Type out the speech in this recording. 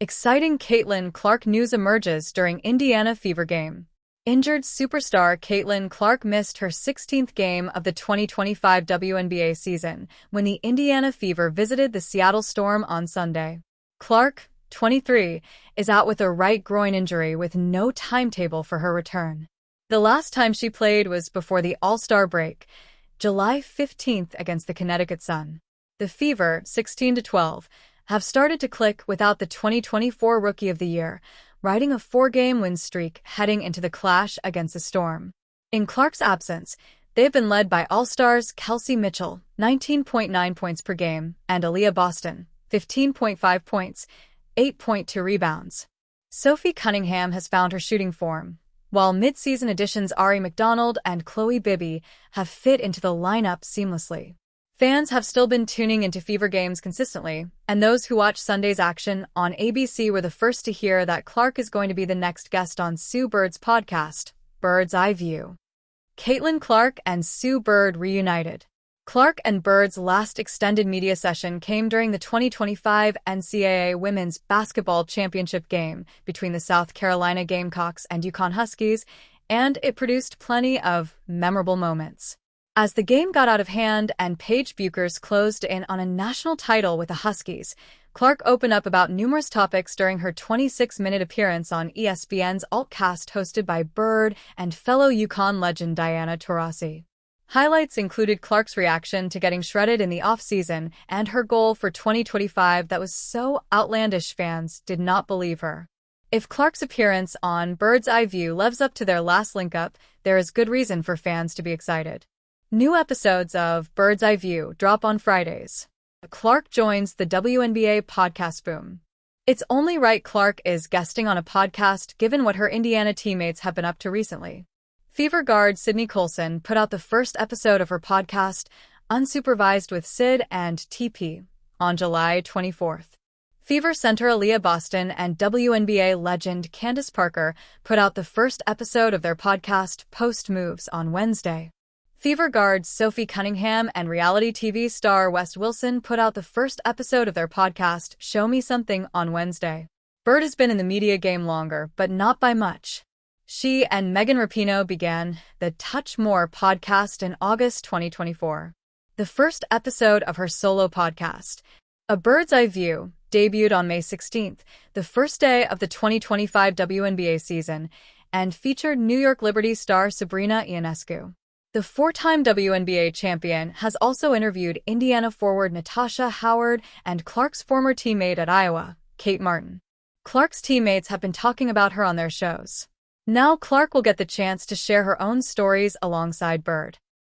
Exciting Caitlin Clark news emerges during Indiana Fever game. Injured superstar Caitlin Clark missed her 16th game of the 2025 WNBA season when the Indiana Fever visited the Seattle Storm on Sunday. Clark, 23, is out with a right groin injury with no timetable for her return. The last time she played was before the All-Star break, July 15th against the Connecticut Sun. The Fever, 16-12, have started to click without the 2024 Rookie of the Year, riding a 4-game win streak heading into the clash against the Storm. In Clark's absence, they've been led by All-Stars Kelsey Mitchell, 19.9 points per game, and Aaliyah Boston, 15.5 points, 8.2 rebounds. Sophie Cunningham has found her shooting form, while mid-season additions Ari McDonald and Chloe Bibby have fit into the lineup seamlessly. Fans have still been tuning into Fever games consistently, and those who watched Sunday's action on ABC were the first to hear that Clark is going to be the next guest on Sue Bird's podcast, Bird's Eye View. Caitlin Clark and Sue Bird reunited. Clark and Bird's last extended media session came during the 2025 NCAA Women's Basketball Championship game between the South Carolina Gamecocks and UConn Huskies, and it produced plenty of memorable moments. As the game got out of hand and Paige Bueckers closed in on a national title with the Huskies, Clark opened up about numerous topics during her 26-minute appearance on ESPN's Altcast hosted by Bird and fellow UConn legend Diana Taurasi. Highlights included Clark's reaction to getting shredded in the offseason and her goal for 2025 that was so outlandish fans did not believe her. If Clark's appearance on Bird's Eye View lives up to their last link-up, there is good reason for fans to be excited. New episodes of Bird's Eye View drop on Fridays. Clark joins the WNBA podcast boom. It's only right Clark is guesting on a podcast given what her Indiana teammates have been up to recently. Fever guard Sydney Colson put out the first episode of her podcast, Unsupervised with Sid and TP, on July 24th. Fever center Aaliyah Boston and WNBA legend Candace Parker put out the first episode of their podcast, Post Moves, on Wednesday. Fever guards Sophie Cunningham and reality TV star Wes Wilson put out the first episode of their podcast, Show Me Something, on Wednesday. Bird has been in the media game longer, but not by much. She and Megan Rapinoe began the Touch More podcast in August 2024. The first episode of her solo podcast, A Bird's Eye View, debuted on May 16th, the first day of the 2025 WNBA season, and featured New York Liberty star Sabrina Ionescu. The 4-time WNBA champion has also interviewed Indiana forward Natasha Howard and Clark's former teammate at Iowa, Kate Martin. Clark's teammates have been talking about her on their shows. Now Clark will get the chance to share her own stories alongside Bird.